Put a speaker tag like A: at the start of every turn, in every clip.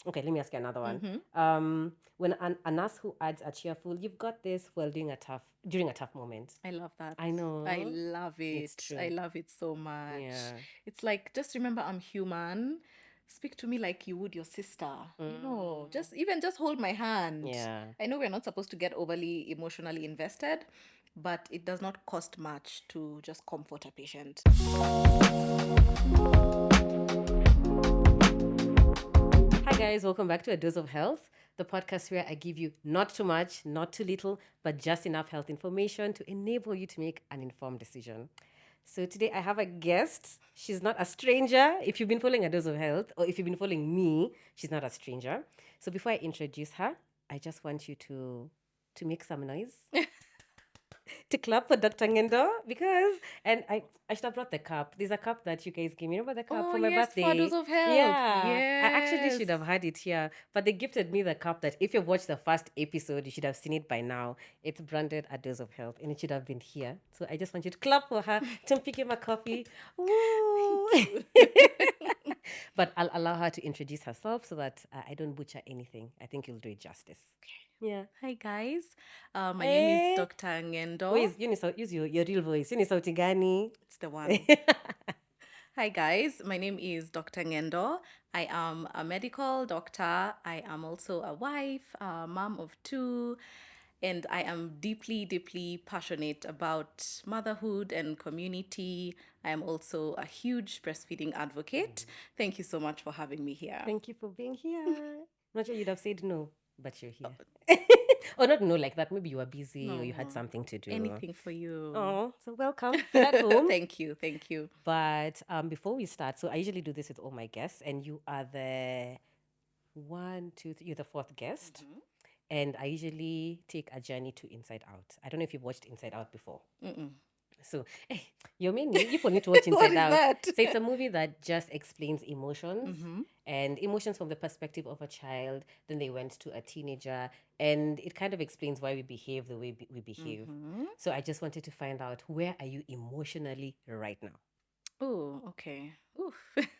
A: Okay, let me ask you another one. When a nurse who adds a cheerful, you've got this while during a tough moment.
B: I love that.
A: I know.
B: I love
A: It's
B: it. I
A: true.
B: love it so much.
A: Yeah.
B: It's like, just remember I'm human. Speak to me like you would your sister. Just hold my hand.
A: Yeah.
B: I know we're not supposed to get overly emotionally invested, but it does not cost much to just comfort a patient.
A: Hi guys, welcome back to A Dose of Health, the podcast where I give you not too much, not too little, but just enough health information to enable you to make an informed decision. So today I have a guest. She's not a stranger. If you've been following A Dose of Health, or if you've been following me, she's not a stranger. So before I introduce her, I just want you to make some noise. To clap for Dr. Ngendo because, and I should have brought the cup. There's a cup that you guys gave me. Remember the cup
B: Oh,
A: for my
B: yes,
A: birthday?
B: Fathers of Health.
A: Yeah, I actually
B: Yes.
A: should have had it here, but they gifted me the cup that if you've watched the first episode, you should have seen it by now. It's branded A Dose of Health and it should have been here. So I just want you to clap for her. To pick him a coffee. Woo! But I'll allow her to introduce herself so that I don't butcher anything. I think you'll do it justice. Yeah.
B: Hi, guys. My name is
A: Eh?
B: Dr. Ngendo.
A: Use your real voice. Yuni sauti gani?
B: It's the one. Hi, guys. My name is Dr. Ngendo. I am a medical doctor. I am also a wife, a mom of two, and I am deeply, deeply passionate about motherhood and community. I am also a huge breastfeeding advocate. Thank you so much for having me here.
A: Thank you for being here. Not sure you'd have said no, but you're here. Or not no like that. Maybe you were busy or you had
B: No,
A: something to do.
B: anything for you.
A: Oh, so welcome. Feel at home.
B: Thank you. Thank you.
A: But before we start, so I usually do this with all my guests, and you are the you're the fourth guest. And I usually take a journey to Inside Out. I don't know if you've watched Inside Out before. So, you people need to watch
B: What
A: Inside
B: is
A: Out.
B: that?
A: So it's a movie that just explains emotions and emotions from the perspective of a child. Then they went to a teenager, and it kind of explains why we behave the way we behave. So I just wanted to find out, where are you emotionally right now?
B: Oh, okay. Oof.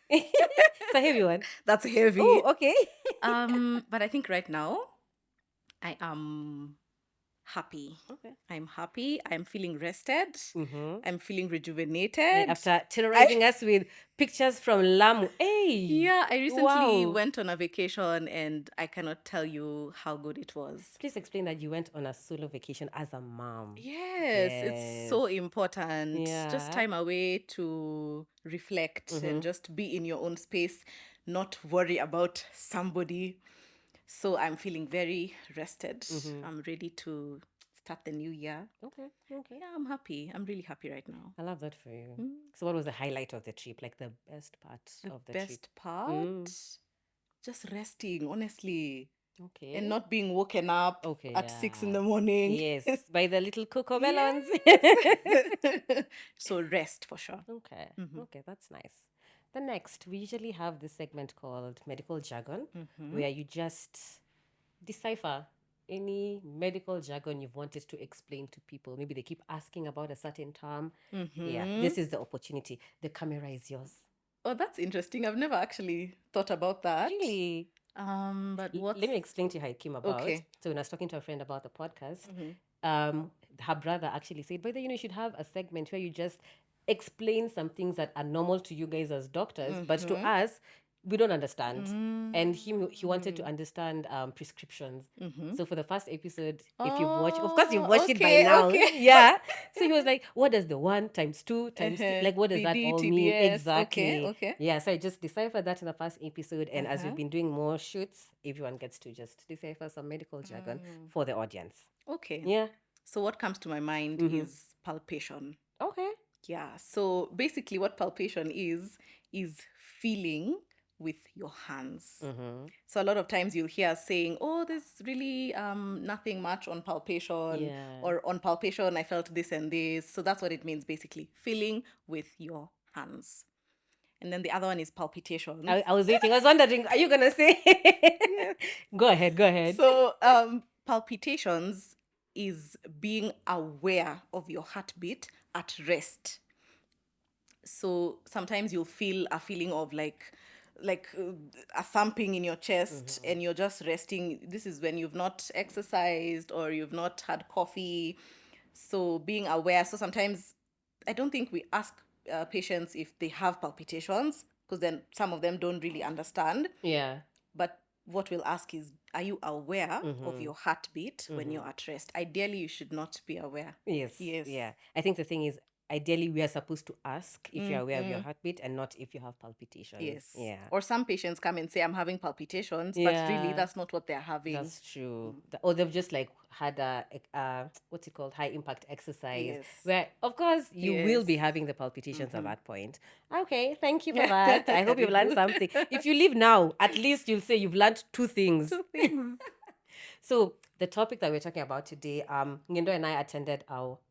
A: It's a heavy one.
B: That's heavy.
A: Oh, okay.
B: But I think right now I am happy.
A: Okay.
B: I'm happy. I'm feeling rested. I'm feeling
A: Yeah,
B: rejuvenated.
A: after terrorizing us with pictures from Lamu. Hey.
B: Yeah, I recently
A: Wow.
B: went on a vacation and I cannot tell you how good it was.
A: Please explain that you went on a solo vacation as a mom.
B: Yes, it's so
A: Yes.
B: important. Just
A: Yeah.
B: time away to reflect and just be in your own space, not worry about somebody. So I'm feeling very rested. I'm ready to start the new year.
A: Okay. Okay.
B: Yeah, I'm happy. I'm really happy right now.
A: I love that for you. So, what was the highlight of the trip? Like the best part of the trip?
B: Best part? Just resting, honestly.
A: Okay.
B: And not being woken up
A: Okay,
B: at 6 in
A: yeah.
B: the morning.
A: Yes, by the little cocoa melons.
B: So rest for sure.
A: Okay. Okay, that's nice. The next, we usually have this segment called medical jargon, where you just decipher any medical jargon you've wanted to explain to people. Maybe they keep asking about a certain term. Yeah, this is the opportunity. The camera is yours.
B: Oh, that's interesting. I've never actually thought about that.
A: Really?
B: But what's...
A: Let me explain to you how it came about.
B: Okay.
A: So when I was talking to a friend about the podcast, her brother actually said, "By the way, you should have a segment where you just explain some things that are normal to you guys as doctors, but to us, we don't understand." And he wanted to understand prescriptions. So for the first episode, if you've watched, of course you've watched it by
B: okay,
A: now.
B: okay.
A: Yeah. So he was like, "What does the 1 times 2 times three, like what does that
B: TD,
A: all mean
B: TDS.
A: exactly?"
B: Okay.
A: Yeah. So I just deciphered that in the first episode, and as we've been doing more shoots, everyone gets to just decipher some medical jargon for the audience.
B: Okay.
A: Yeah.
B: So what comes to my mind is palpation.
A: Okay.
B: Yeah. So basically what palpation is feeling with your hands. So a lot of times you'll hear us saying, "Oh, there's really nothing much on palpation,"
A: Yeah.
B: or "On palpation I felt this and this." So that's what it means, basically, feeling with your hands. And then the other one is palpitations.
A: I was waiting. I was wondering, are you gonna say? Go ahead. Go ahead.
B: So palpitations is being aware of your heartbeat at rest. So sometimes you'll feel a feeling of like like a thumping in your chest and you're just resting. This is when you've not exercised or you've not had coffee. So being aware. So sometimes I don't think we ask patients if they have palpitations, because then some of them don't really understand.
A: Yeah.
B: But what we'll ask is, are you aware of your heartbeat when you're at rest? Ideally, you should not be aware.
A: Yes.
B: Yes.
A: Yeah. I think the thing is, ideally, we are supposed to ask if you're aware of your heartbeat and not if you have palpitations.
B: Yes.
A: Yeah.
B: Or some patients come and say, I'm having palpitations, but really
A: Yeah.
B: that's not what they're having.
A: That's true. Or they've just like had a what's it called, high impact exercise,
B: Yes.
A: where of course you will be
B: Yes.
A: having the palpitations at that point. Okay, thank you for that. I hope you've learned something. If you leave now, at least you'll say you've learned two things. So the topic that we're talking about today, Ngendo and I attended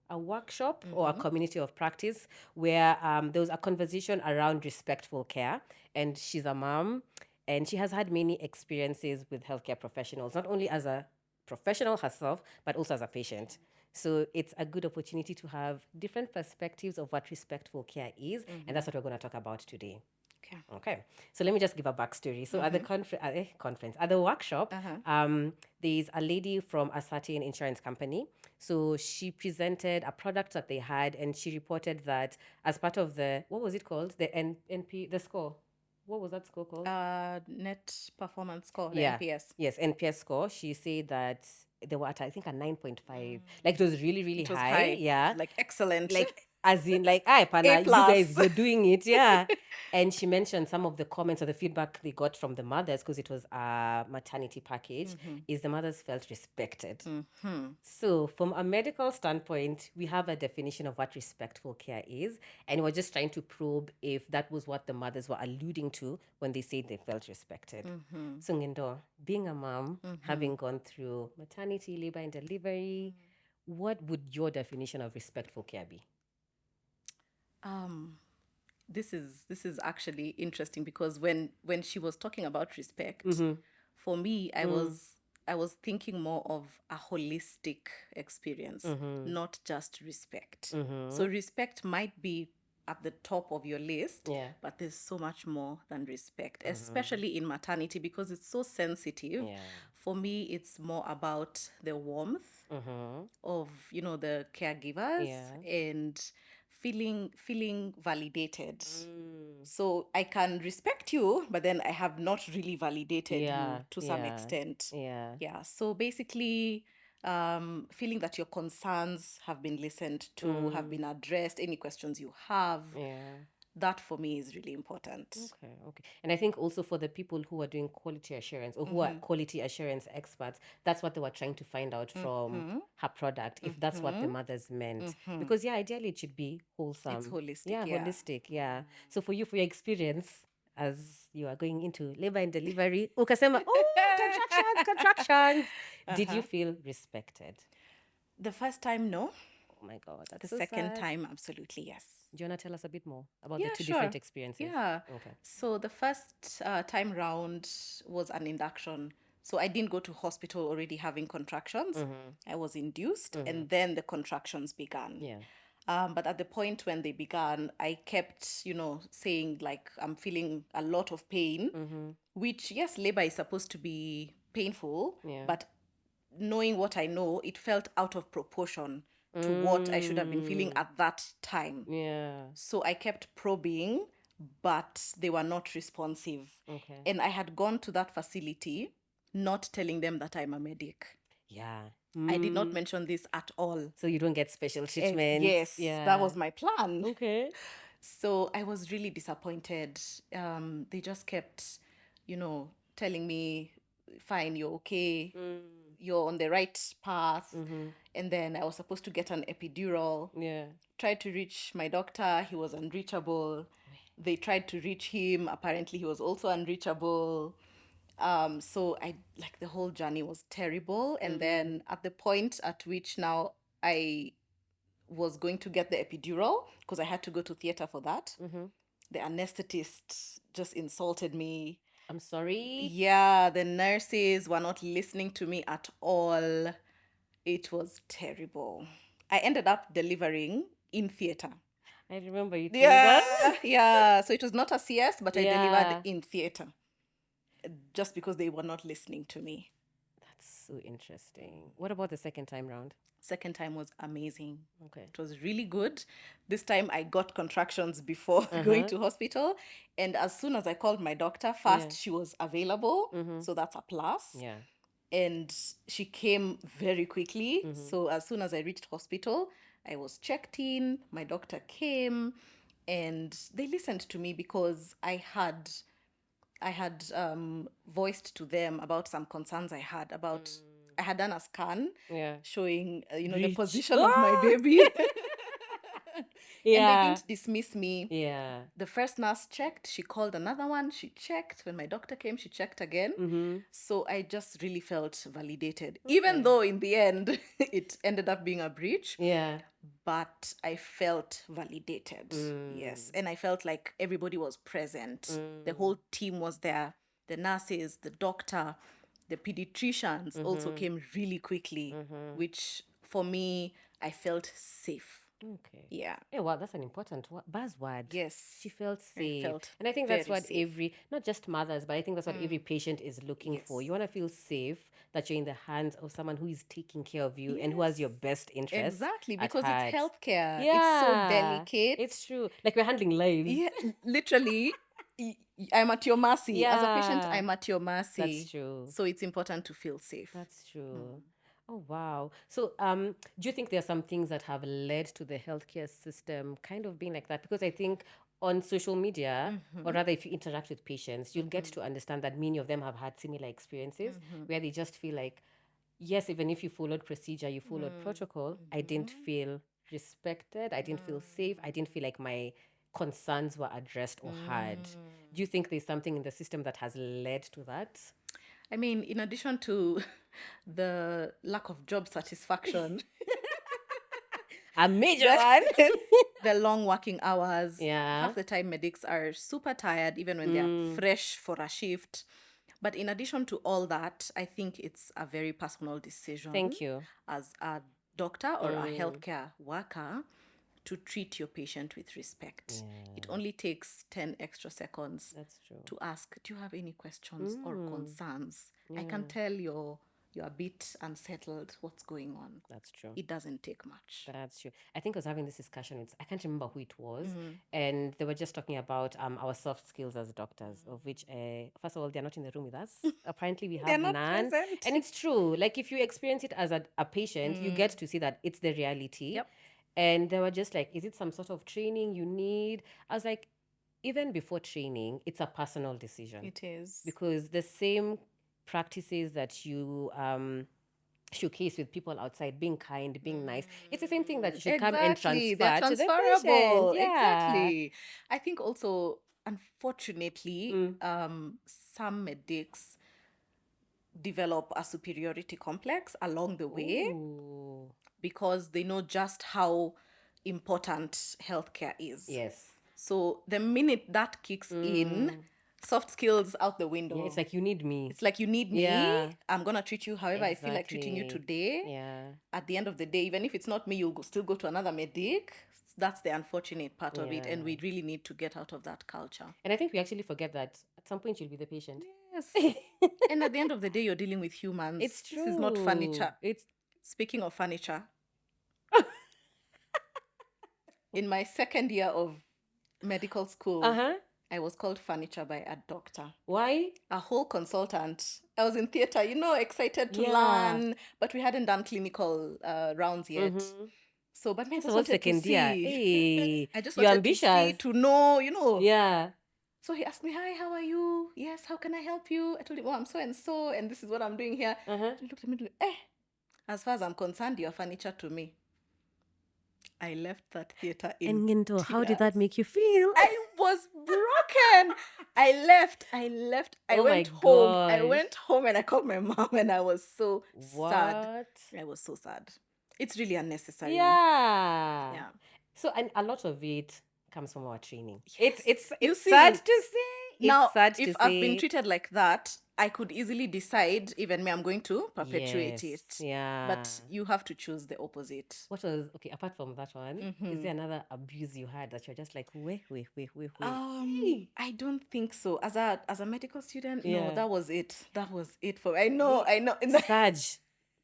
A: a workshop or a community of practice where there was a conversation around respectful care, and she's a mom, and she has had many experiences with healthcare professionals, not only as a professional herself, but also as a patient. So it's a good opportunity to have different perspectives of what respectful care is, and that's what we're going to talk about today.
B: Okay.
A: Okay, so let me just give a backstory. So at the conference, at the workshop, there's a lady from a certain insurance company. So she presented a product that they had, and she reported that as part of the, what was it called? The NP, the score. What was that score called?
B: Net performance score, the
A: Yeah.
B: NPS.
A: Yes, NPS score. She said that they were at, I think, a 9.5. Like it was really, really
B: It was
A: high.
B: high.
A: Yeah.
B: Like excellent.
A: Like as in like, I pana,
B: A
A: you guys,
B: plus.
A: you're doing it. Yeah. And she mentioned some of the comments or the feedback they got from the mothers, because it was a maternity package, is the mothers felt respected. So from a medical standpoint, we have a definition of what respectful care is, and we're just trying to probe if that was what the mothers were alluding to when they said they felt respected. So Ngendo, being a mom, having gone through maternity, labor and delivery, what would your definition of respectful care be?
B: This is actually interesting, because when she was talking about respect, for me, I was thinking more of a holistic experience, not just respect. So respect might be at the top of your list,
A: Yeah.
B: but there's so much more than respect, especially in maternity, because it's so sensitive.
A: Yeah.
B: For me, it's more about the warmth of the caregivers,
A: Yeah.
B: and feeling validated. So I can respect you, but then I have not really validated
A: Yeah.
B: you to some
A: Yeah.
B: extent.
A: Yeah.
B: Yeah. So basically, feeling that your concerns have been listened to, have been addressed, any questions you have,
A: Yeah.
B: that for me is really important.
A: Okay, okay. And I think also for the people who are doing quality assurance or who are quality assurance experts, that's what they were trying to find out from her product, if that's what the mothers meant. Because, yeah, ideally it should be wholesome.
B: It's holistic,
A: Yeah,
B: yeah.
A: holistic, yeah. So for you, for your experience, as you are going into labor and delivery, ukasema, oh, contractions. Did you feel respected?
B: The first time, no.
A: Oh my God, that's
B: The
A: so
B: second
A: sad.
B: time, absolutely, yes.
A: Do you want to tell us a bit more about
B: Yeah,
A: the two
B: sure.
A: different experiences?
B: Yeah.
A: Okay.
B: So the first time round was an induction. So I didn't go to hospital already having contractions. I was induced, and then the contractions began.
A: Yeah.
B: But at the point when they began, I kept, saying like I'm feeling a lot of pain, which, yes, labor is supposed to be painful,
A: Yeah.
B: but knowing what I know, it felt out of proportion to what I should have been feeling at that time.
A: Yeah.
B: So I kept probing, but they were not responsive.
A: Okay.
B: And I had gone to that facility not telling them that I'm a medic.
A: Yeah.
B: I did not mention this at all.
A: So you don't get special treatment.
B: Yes,
A: Yeah.
B: that was my plan.
A: Okay.
B: So I was really disappointed. They just kept, telling me, fine, you're okay, you're on the right path. And then I was supposed to get an epidural.
A: Yeah.
B: Tried to reach my doctor, he was unreachable. They tried to reach him, apparently he was also unreachable. So I like the whole journey was terrible. And then at the point at which now I was going to get the epidural, because I had to go to theater for that, the anesthetist just insulted me.
A: I'm sorry.
B: Yeah, the nurses were not listening to me at all. It was terrible. I ended up delivering in theater.
A: I remember you doing
B: Yeah,
A: that.
B: yeah. So it was not a CS, but I delivered
A: Yeah.
B: in theater just because they were not listening to me.
A: That's so interesting. What about the second time round?
B: Second time was amazing.
A: Okay.
B: It was really good. This time I got contractions before going
A: Uh-huh.
B: to hospital. And as soon as I called my doctor,
A: Yeah.
B: first she was available.
A: Mm-hmm.
B: So that's a plus.
A: Yeah.
B: And she came very quickly.
A: Mm-hmm.
B: So as soon as I reached hospital, I was checked in. My doctor came and they listened to me because I had voiced to them about some concerns I had about. I had done a scan
A: Yeah.
B: showing, the
A: Breach.
B: position of my
A: Ah!
B: baby, and they
A: Yeah.
B: didn't dismiss me.
A: Yeah.
B: The first nurse checked. She called another one. She checked. When my doctor came, she checked again.
A: Mm-hmm.
B: So I just really felt validated, even
A: Okay.
B: though in the end it ended up being a breach.
A: Yeah.
B: But I felt validated. Yes. And I felt like everybody was present. The whole team was there. The nurses, the doctor, the pediatricians also came really quickly, which for me, I felt safe.
A: Okay.
B: Yeah.
A: Yeah, well, that's an important buzzword.
B: Yes.
A: She felt
B: I
A: safe.
B: felt
A: And I think that's
B: very
A: what
B: safe.
A: not just mothers, but I think that's what every patient is looking for.
B: Yes.
A: You want to feel safe that you're in the hands of someone who is taking care of you and who has your
B: Yes.
A: best interests
B: Exactly,
A: at
B: because it's
A: heart.
B: healthcare. It's so
A: Yeah,
B: delicate.
A: it's true. Like we're handling lives.
B: Yeah, literally, I'm at your mercy. As a patient,
A: Yeah,
B: I'm at your mercy.
A: that's true.
B: So it's important to feel safe.
A: That's true. Oh, wow. So, do you think there are some things that have led to the healthcare system kind of being like that? Because I think on social media, or rather, if you interact with patients, you'll get to understand that many of them have had similar experiences where they just feel like, yes, even if you followed procedure, you followed protocol, I didn't feel respected, I didn't feel safe, I didn't feel like my concerns were addressed or heard. Do you think there's something in the system that has led to that?
B: I mean, in addition to the lack of job satisfaction,
A: A major one.
B: the long working hours,
A: Yeah.
B: half the time medics are super tired, even when they're fresh for a shift. But in addition to all that, I think it's a very personal decision
A: Thank you.
B: as a doctor or a healthcare worker to treat your patient with respect. It only takes 10 extra seconds
A: That's true.
B: to ask, do you have any questions or concerns? I can tell you're a bit unsettled. What's going on?
A: That's true.
B: It doesn't take much.
A: That's true. I think I was having this discussion with, I can't remember who it was, and they were just talking about our soft skills as doctors, of which, first of all, they're not in the room with us. Apparently, we
B: They're
A: have
B: not
A: none.
B: present.
A: And it's true. Like, if you experience it as a patient, you get to see that it's the reality.
B: Yep.
A: And they were just like, is it some sort of training you need? I was like, even before training, it's a personal decision.
B: It is.
A: Because the same practices that you showcase with people outside, being kind, being nice, it's the same thing that you should come and
B: Exactly. They're
A: transfer to the
B: transferable.
A: patient. Yeah.
B: Exactly. I think also, unfortunately, some medics develop a superiority complex along the way
A: Ooh.
B: because they know just how important healthcare is.
A: Yes.
B: So the minute that kicks in, soft skills out the window.
A: Yeah, it's like you need me.
B: It's like you need me.
A: Yeah.
B: I'm gonna treat you however I feel like treating you
A: Exactly.
B: today.
A: Yeah.
B: At the end of the day, even if it's not me, you'll still go to another medic. That's the unfortunate part of it, and we really need to get out of that culture.
A: And I think we actually forget that at some point you'll be the patient.
B: Yes. And at the end of the day, you're dealing with humans.
A: It's true.
B: This is not furniture.
A: It's
B: Speaking of furniture, in my second year of medical school, I was called furniture by a doctor.
A: why?
B: A whole consultant. I was in theater, excited to
A: Yeah.
B: learn, but we hadn't done clinical rounds yet. So, but me, I
A: It's
B: just
A: all
B: wanted to
A: second year.
B: see.
A: Hey,
B: I just
A: you're
B: wanted to see,
A: ambitious.
B: to know,
A: Yeah.
B: So he asked me, hi, how are you? Yes, how can I help you? I told him, oh, I'm so, and this is what I'm doing here. He looked at me, as far as I'm concerned, you're furniture to me. I left that theater in
A: And how did
B: tears.
A: that make you feel?
B: I was broken. I left. I
A: Oh my
B: went home. I
A: gosh.
B: went home and I called my mom and I was so sad.
A: What?
B: I was so sad. It's really unnecessary.
A: Yeah.
B: Yeah.
A: So, and a lot of it comes from our training.
B: Yes.
A: It's
B: You
A: it's
B: see,
A: sad to say. It's
B: Now,
A: sad to
B: if I've been
A: say.
B: treated like that, I could easily decide, even me, I'm going to perpetuate
A: Yes.
B: it.
A: Yeah.
B: But you have to choose the opposite.
A: What was okay, apart from that one, is there another abuse you had that you're just like, wait. Hey.
B: I don't think so. As a medical student, no,
A: Yeah.
B: that was it. That was it for I know.
A: Saj,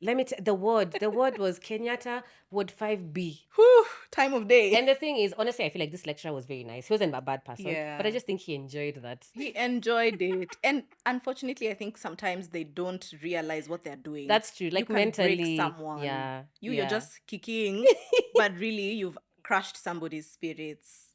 A: let me the word was Kenyatta word 5B.
B: Whew, time of day.
A: And the thing is, honestly, I feel like this lecturer was very nice. He wasn't a bad person, but I
B: Yeah.
A: just think he enjoyed that.
B: He enjoyed it. And unfortunately, I think sometimes they don't realize what they're doing.
A: That's true.
B: You
A: Like
B: can
A: mentally,
B: break someone.
A: yeah,
B: You're
A: yeah.
B: just kicking, but really you've crushed somebody's spirits.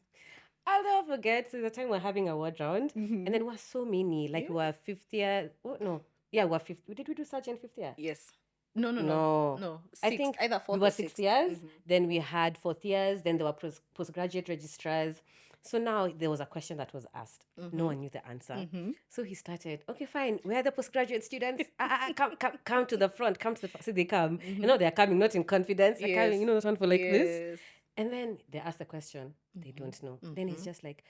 A: I'll never forget. So the time we're having a word round, and then we're so many. Like
B: Yeah.
A: we're 50 year. Oh no, yeah, we're 50. Did we do sergeant 50 year?
B: Yes. No.
A: No. I
B: Sixth,
A: think
B: either
A: we
B: fourth
A: were
B: or
A: 6
B: sixth.
A: years. Then we had 4th years. Then there were postgraduate registrars. So now there was a question that was asked. No one knew the answer. So he started, okay, fine. Where are the postgraduate students? Come to the front. Come to the front. So they come. You know, they're coming not in confidence. They're coming, not one for like this.
B: Yes.
A: And then they ask the question. They don't know. Then he's just like,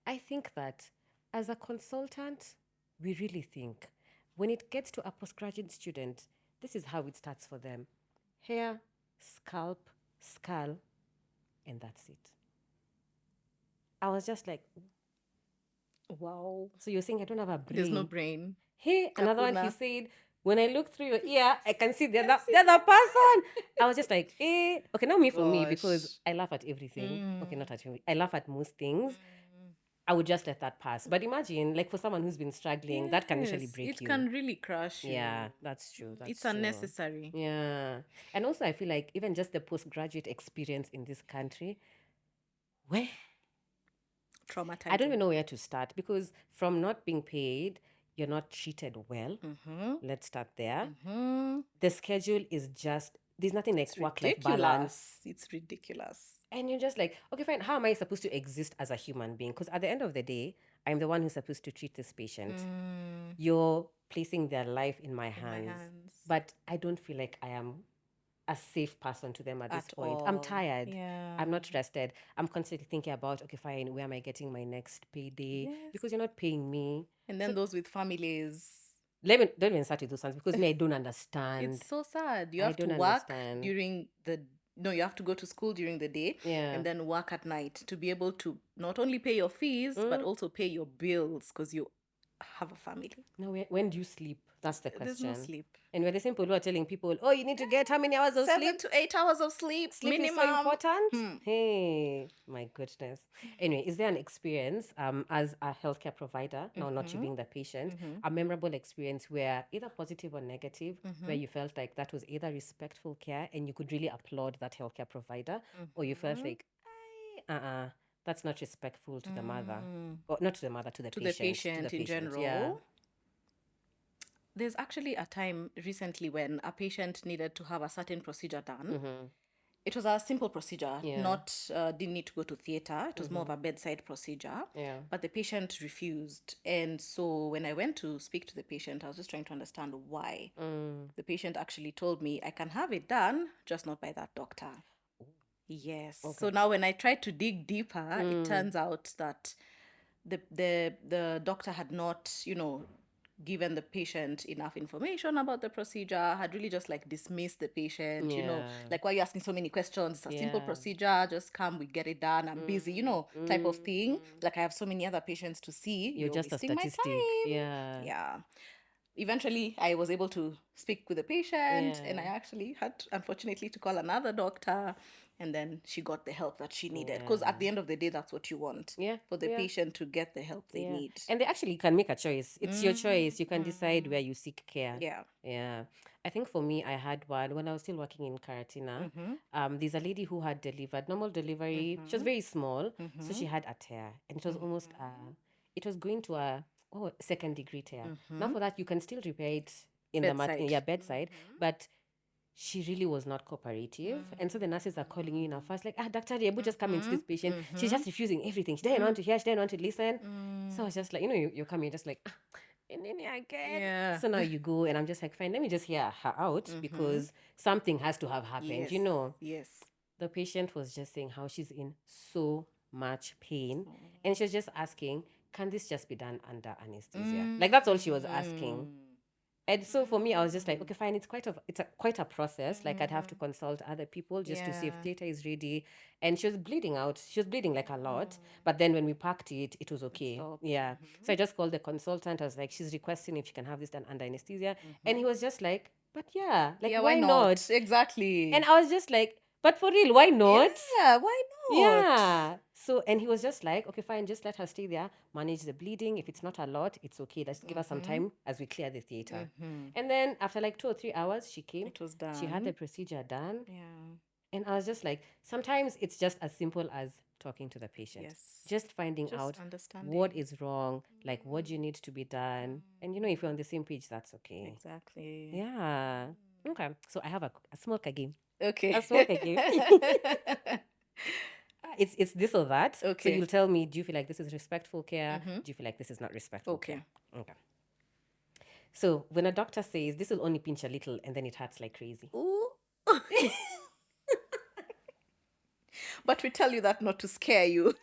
A: I think that as a consultant, we really think when it gets to a postgraduate student, this is how it starts for them: hair, scalp, skull, and that's it. I was just like,
B: Wow.
A: so you're saying I don't have a brain?
B: There's no brain.
A: Hey, another one, he
B: Kakuna.
A: said, when I look through your ear, I can see the other person. I was just like, okay, not me for me, because
B: Gosh.
A: I laugh at everything. Okay, not at me. I laugh at most things. I would just let that pass. But imagine, like for someone who's been struggling, that can literally
B: Yes,
A: break
B: it
A: you.
B: can really crush you.
A: Yeah, that's true.
B: It's
A: true.
B: unnecessary.
A: Yeah. And also, I feel like even just the postgraduate experience in this country, where
B: Traumatizing.
A: I don't even know where to start, because from not being paid, you're not treated well. Let's start there. The schedule is just, there's nothing like work-life balance.
B: It's ridiculous.
A: And you're just like, okay, fine, how am I supposed to exist as a human being? Because at the end of the day, I'm the one who's supposed to treat this patient. You're placing their life in my hands. But I don't feel like I am a safe person to them at this point. I'm tired.
B: Yeah.
A: I'm not rested. I'm constantly thinking about, okay, fine, where am I getting my next payday?
B: Yes.
A: Because you're not paying me.
B: And then those with families.
A: Don't even start with those ones, because me, I don't understand.
B: It's so sad. You
A: I
B: have to
A: don't
B: work
A: understand.
B: during the no, you have to go to school during the day
A: Yeah.
B: and then work at night to be able to not only pay your fees but also pay your bills because you have a family.
A: Now, when do you sleep? That's the question.
B: There's no sleep.
A: And we're the same people who are telling people, oh, you need to get how many hours of
B: 7
A: sleep?
B: to 8 hours of sleep.
A: Sleep
B: minimum.
A: is so important. Hey, my goodness. Anyway, is there an experience as a healthcare provider, now not you being the patient, a memorable experience where either positive or negative, where you felt like that was either respectful care and you could really applaud that healthcare provider, or you felt like, that's not respectful to the mother, or not to the mother, to the patient
B: in general.
A: Yeah.
B: There's actually a time recently when a patient needed to have a certain procedure done. It was a simple procedure, not didn't need to go to theater. It was more of a bedside procedure.
A: Yeah.
B: But the patient refused. And so when I went to speak to the patient, I was just trying to understand why. The patient actually told me, I can have it done, just not by that doctor. Yes. Okay. So now when I tried to dig deeper, it turns out that the doctor had not, given the patient enough information about the procedure, had really just like dismissed the patient, like, why are you asking so many questions? It's a simple procedure, just come, we get it done, I'm busy, type of thing. Like, I have so many other patients to see.
A: You're just a statistic.
B: My time. Yeah. Eventually, I was able to speak with the patient, and I actually had, unfortunately, to call another doctor, and then she got the help that she needed. Because at the end of the day, that's what you want. For the patient to get the help they need.
A: And they actually can make a choice. It's your choice. You can decide where you seek care.
B: Yeah.
A: I think for me, I had one when I was still working in Karatina. There's a lady who had delivered normal delivery. She was very small, so she had a tear, and it was almost it was going to a second degree tear. Now for that, you can still repair it in
B: Bedside.
A: the bedside, but she really was not cooperative. And so the nurses are calling you in a fuss, like, Dr. Rebu, just come into this patient. She's just refusing everything. She didn't want to hear, she didn't want to listen. So I was just like, you're coming, just like, and then again.
B: Yeah.
A: So now you go, and I'm just like, fine, let me just hear her out, because something has to have happened,
B: Yes.
A: The patient was just saying how she's in so much pain. And she was just asking, can this just be done under anesthesia? Like, that's all she was asking. And so for me, I was just like, okay, fine. It's quite a process. Like, I'd have to consult other people just to see if
B: Yeah.
A: theater is ready. And she was bleeding out. She was bleeding like a lot. But then when we packed it, it was okay.
B: stopped.
A: Yeah. So I just called the consultant. I was like, she's requesting if she can have this done under anesthesia. And he was just like, but yeah, like,
B: Yeah,
A: why not?
B: Exactly.
A: And I was just like, but for real, why not?
B: Yeah, why not?
A: Yeah. So, and he was just like, okay, fine, just let her stay there, manage the bleeding. If it's not a lot, it's okay. Let's give her some time as we clear the theater. And then after like 2 or 3 hours, she came.
B: It was
A: She had the
B: done.
A: procedure done.
B: Yeah.
A: And I was just like, sometimes it's just as simple as talking to the patient.
B: Yes.
A: Just finding
B: Just
A: out
B: understanding.
A: what is wrong, like what you need to be done. And if you're on the same page, that's okay.
B: Exactly.
A: Yeah. Okay. So I have a smoker game.
B: Okay.
A: A smoker game. It's this or that. So
B: Okay.
A: you'll tell me, do you feel like this is respectful care? Do you feel like this is not respectful care? Okay. So when a doctor says this will only pinch a little and then it hurts like crazy.
B: Ooh. But we tell you that not to scare you.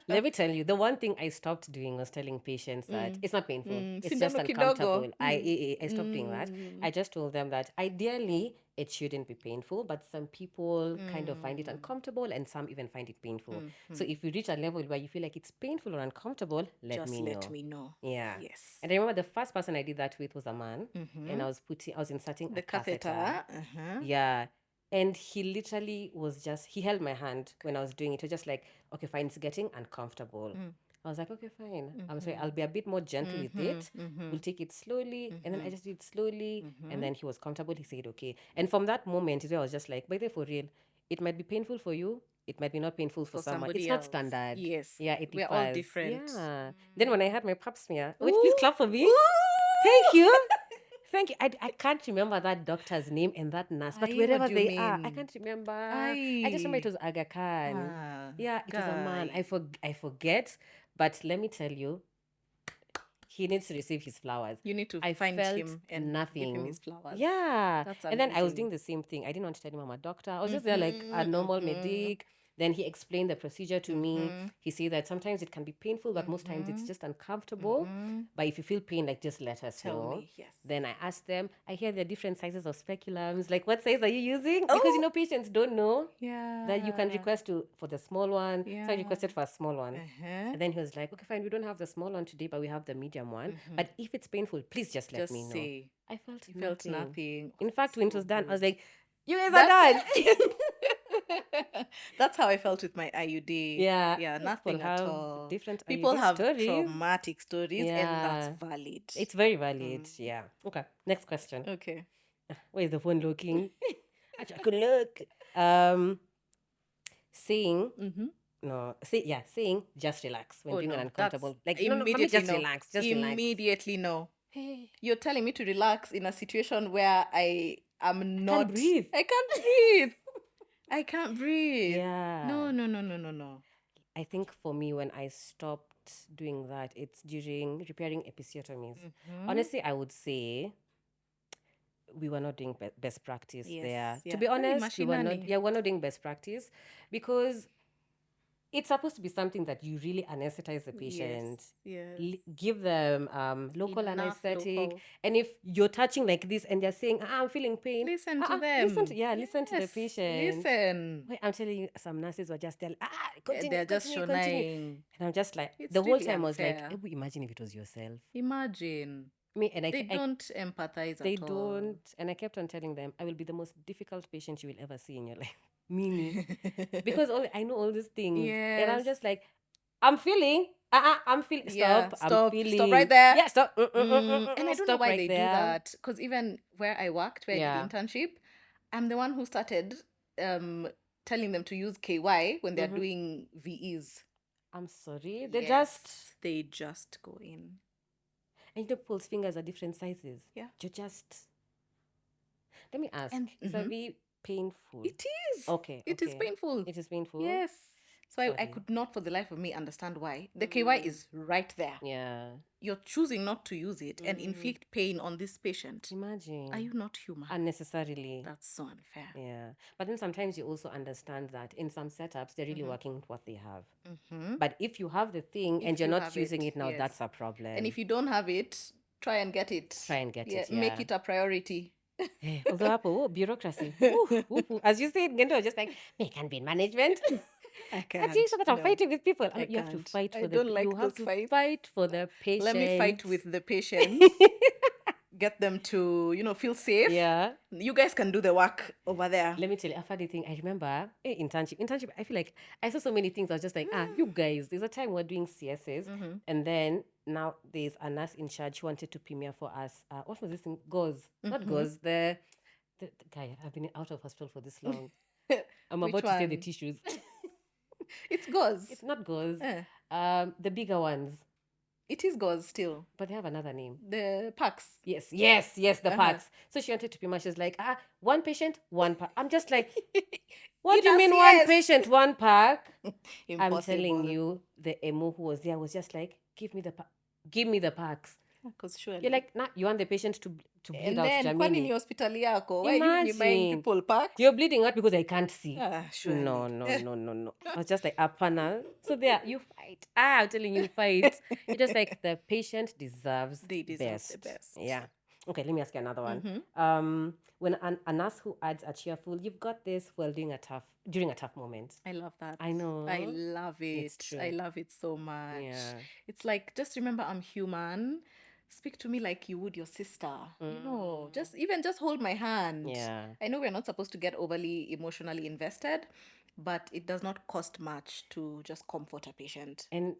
A: Let me tell you, the one thing I stopped doing was telling patients that it's not painful. It's just
B: Sindano
A: uncomfortable.
B: kidogo.
A: I stopped doing that. I just told them that ideally it shouldn't be painful, but some people kind of find it uncomfortable and some even find it painful. So if you reach a level where you feel like it's painful or uncomfortable, let
B: Just
A: me know.
B: let me know.
A: Yeah.
B: Yes.
A: And I remember the first person I did that with was a man, and I was inserting
B: The
A: a catheter.
B: catheter.
A: Yeah. And he literally he held my hand when I was doing it. He was just like, okay, fine, it's getting uncomfortable. I was like, okay, fine. I'm sorry, I'll be a bit more gentle with it. We'll take it slowly. And then I just did it slowly. And then he was comfortable. He said, okay. And from that moment, I was just like, by the way, for real, it might be painful for you. It might be not painful for someone.
B: somebody
A: It's not
B: else.
A: standard.
B: Yes.
A: Yeah, it
B: We're
A: differs.
B: all different.
A: Yeah. Then when I had my pap smear, wait,
B: Ooh.
A: please clap for me.
B: Ooh.
A: Thank you. Thank you. I can't remember that doctor's name and that nurse, but
B: Aye,
A: wherever
B: what do you
A: they are, I
B: mean?
A: can't remember. I just remember it was Aga Khan. Yeah, it was a man.
B: Guy.
A: I forget, but let me tell you, he needs to receive his flowers.
B: You need to
A: I
B: find
A: felt
B: him and
A: nothing.
B: give him his flowers.
A: Yeah.
B: That's
A: And then I was
B: amazing.
A: doing the same thing. I didn't want to tell him I'm a doctor. I was just there like a normal medic. Then he explained the procedure to me. He said that sometimes it can be painful, but most times it's just uncomfortable. But if you feel pain, like just let us
B: Tell
A: know.
B: me, yes.
A: Then I asked them, I hear there are different sizes of speculums. Like, what size are you using? Because patients don't know
B: Yeah.
A: that you can request for the small one. So I
B: Yeah.
A: requested for a small one. And then he was like, okay, fine, we don't have the small one today, but we have the medium one. But if it's painful, please just let me know.
B: Say.
A: I felt
B: You felt nothing.
A: In fact, when it was done, I was like, you guys are
B: That's
A: done.
B: That's how I felt with my IUD.
A: Yeah.
B: Yeah,
A: People
B: nothing at
A: have
B: all.
A: different
B: People
A: IUD
B: have
A: stories.
B: traumatic stories, and
A: Yeah.
B: that's valid.
A: It's very valid. Yeah. Okay. Next question.
B: Okay.
A: Where's the phone looking? I could look. Saying saying just relax when doing an uncomfortable. Like, no, for me, just
B: no.
A: relax. Just
B: Immediately no.
A: Hey,
B: You're telling me to relax in a situation where I am not.
A: can't breathe.
B: I can't breathe. I can't breathe.
A: Yeah.
B: No.
A: I think for me, when I stopped doing that, it's during repairing episiotomies. Honestly, I would say we were not doing best practice there.
B: Yeah.
A: To be
B: Very
A: honest, we're not
B: machinani.
A: doing best practice because it's supposed to be something that you really anesthetize the patient.
B: Yes.
A: Give them local
B: Enough
A: anesthetic.
B: local.
A: And if you're touching like this and they're saying, I'm feeling pain,
B: Listen to them.
A: Listen to the
B: Yes,
A: patient.
B: Listen.
A: Wait, I'm telling you, some nurses were just telling, continue,
B: They're just
A: continue.
B: showing.
A: And I'm just like,
B: It's
A: the whole
B: really
A: time I was like,
B: unfair.
A: imagine if it was yourself.
B: Imagine.
A: Me and
B: They don't empathize
A: they
B: at all.
A: don't. And I kept on telling them, I will be the most difficult patient you will ever see in your life. Me. Because I know all these things. And I'm
B: Yes.
A: just like, I'm feeling. I'm feeling.
B: Yeah,
A: Stop. I'm feeling.
B: Stop right there.
A: Yeah, stop.
B: And I don't know
A: Stop
B: why
A: right
B: they do
A: there.
B: that. Because even where I worked, where I did the internship, I'm the one who started telling them to use KY when they're doing VEs.
A: I'm sorry.
B: They just go in.
A: And people's fingers are different sizes.
B: Yeah.
A: Let me ask. Is a V painful?
B: It is.
A: Okay.
B: It is painful.
A: It is painful.
B: Yes. So I
A: Sorry.
B: could not for the life of me understand why. The KY is right there.
A: Yeah.
B: You're choosing not to use it and inflict pain on this patient.
A: Imagine.
B: Are you not human?
A: Unnecessarily.
B: That's so unfair.
A: Yeah. But then sometimes you also understand that in some setups, they're really working with what they have.
B: Mm-hmm.
A: But if you have the thing and
B: If
A: you're
B: you
A: not
B: have
A: using
B: it,
A: it now,
B: yes.
A: that's a problem.
B: And if you don't have it, try and get it.
A: Try and get it,
B: Make
A: yeah.
B: it a priority.
A: Although hapo, bureaucracy. Ooh, ooh, ooh. As you said, Gendo was just like, me can be in management.
B: I
A: At
B: can't.
A: least so that I'm
B: No.
A: fighting with people.
B: I
A: You have to
B: can't.
A: fight
B: I
A: for
B: don't like
A: you have
B: those
A: to
B: fights.
A: fight for the patient.
B: Let me fight with the patient. Get them to, feel safe.
A: Yeah.
B: You guys can do the work over there.
A: Let me tell you, a funny thing. I remember internship. I feel like I saw so many things. I was just like, you guys. There's a time we're doing CSs, and then now there's a nurse in charge who wanted to premiere for us. What was this thing? Gauze, not gauze. The guy. I've been out of hospital for this long. I'm
B: Which
A: about to say the
B: one?
A: tissues.
B: It's gauze.
A: It's not gauze.
B: Eh.
A: The bigger ones,
B: It is gauze still.
A: but they have another name.
B: The packs.
A: Yes, the packs. So she wanted to premiere. She's like, one patient, one pack. I'm just like, what
B: In
A: do you
B: a
A: mean one
B: CS?
A: patient, one pack? I'm
B: Impossible.
A: telling you, the emo who was there was just like, give me the packs.
B: Because surely.
A: You're like, nah, you want the patient to bleed
B: and
A: out,
B: then kwani
A: Jamini.
B: ni hospitali yako? Why you be buying
A: Imagine.
B: people packs?
A: You're bleeding out because I can't see.
B: Surely.
A: No. I was just like, panel. So there, you fight. I'm telling you, fight. You're just like, the patient deserves
B: They deserve the best.
A: Yeah. Okay, let me ask you another one. When a nurse who adds a cheerful, you've got this while during a tough moment.
B: I love that.
A: I know.
B: I love it.
A: It's true.
B: I love it so much.
A: Yeah.
B: It's like, just remember I'm human. Speak to me like you would your sister. Just hold my hand.
A: Yeah.
B: I know we're not supposed to get overly emotionally invested, but it does not cost much to just comfort a patient.
A: And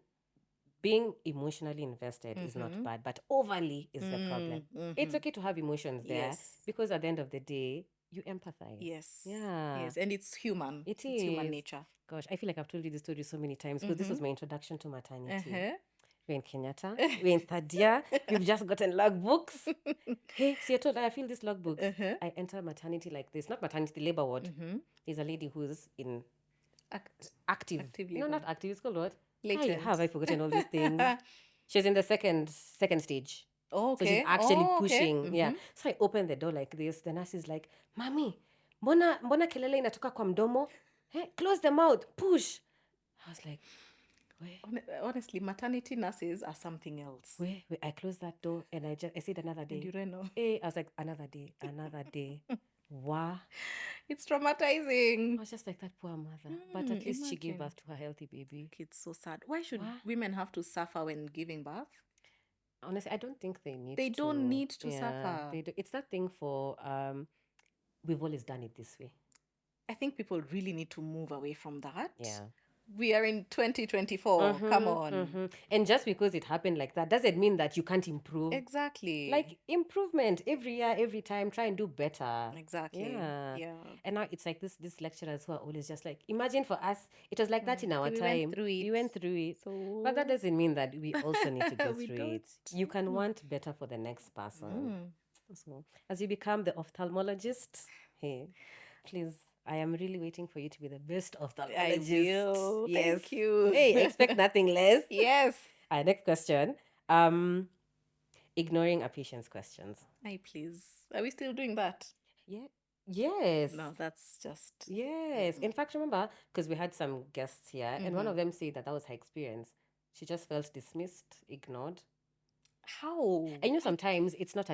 A: being emotionally invested is not bad, but overly is the problem. It's okay to have emotions there,
B: Yes.
A: because at the end of the day, you empathize.
B: Yes.
A: Yeah.
B: Yes, and it's human.
A: It's
B: human nature.
A: Gosh, I feel like I've told you this story so many times, because this was my introduction to maternity. We're in Kenyatta. We're in third year. We've just gotten logbooks. Hey, see, I told her I feel these logbooks. I enter maternity like this. Not maternity, labor ward. There's a lady who's in active
B: Active
A: no,
B: labor.
A: not active. It's called what?
B: Latent.
A: How have I forgotten all these things? She's in the second stage.
B: Oh, okay.
A: So she's actually
B: okay.
A: pushing. Yeah. So I open the door like this. The nurse is like, Mami, mbona kelele inatoka kwa mdomo? Hey, close the mouth. Push. I was like,
B: honestly, maternity nurses are something else.
A: Wait, I closed that door and I said another day.
B: And you ran off.
A: Hey, I was like, another day. Wow.
B: It's traumatizing.
A: I was just like, that poor mother. But at least she gave birth to her healthy baby.
B: It's so sad. Why should women have to suffer when giving birth?
A: Honestly, I don't think they need to.
B: They don't need to suffer.
A: It's that thing for, we've always done it this way.
B: I think people really need to move away from that.
A: Yeah.
B: We are in 2024. Come on.
A: And just because it happened like that doesn't mean that you can't improve.
B: Exactly.
A: Like improvement every year, every time, try and do better.
B: Exactly.
A: Yeah. And now it's like this lecturers who are always just like, imagine for us, it was like that in our time. We went through it.
B: So...
A: But that doesn't mean that we also need to go through it. You can want better for the next person. So as you become the ophthalmologist, hey, please, I am really waiting for you to be the best ophthalmologist.
B: I will. Yes. Thank you.
A: Hey, expect nothing less.
B: Yes.
A: Next question. Ignoring a patient's questions.
B: Please. Are we still doing that?
A: Yeah. Yes.
B: No, that's just...
A: Yes. In fact, remember, because we had some guests here, and one of them said that was her experience. She just felt dismissed, ignored.
B: How?
A: And sometimes it's not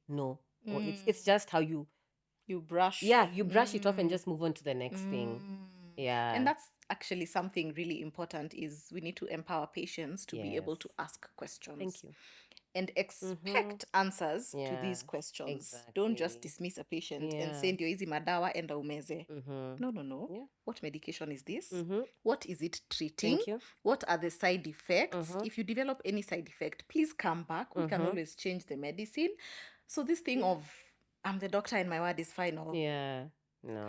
A: no, or it's just how you brush. Yeah, you brush it off and just move on to the next thing. Yeah.
B: And that's actually something really important, is we need to empower patients to be able to ask questions.
A: Thank you.
B: And expect answers to these questions.
A: Exactly.
B: Don't just dismiss a patient and say, ndio hizi madawa enda umeze. No.
A: Yeah.
B: What medication is this? What is it treating?
A: Thank you.
B: What are the side effects? If you develop any side effect, please come back. We can always change the medicine. So this thing of, I'm the doctor and my word is final.
A: Yeah. No.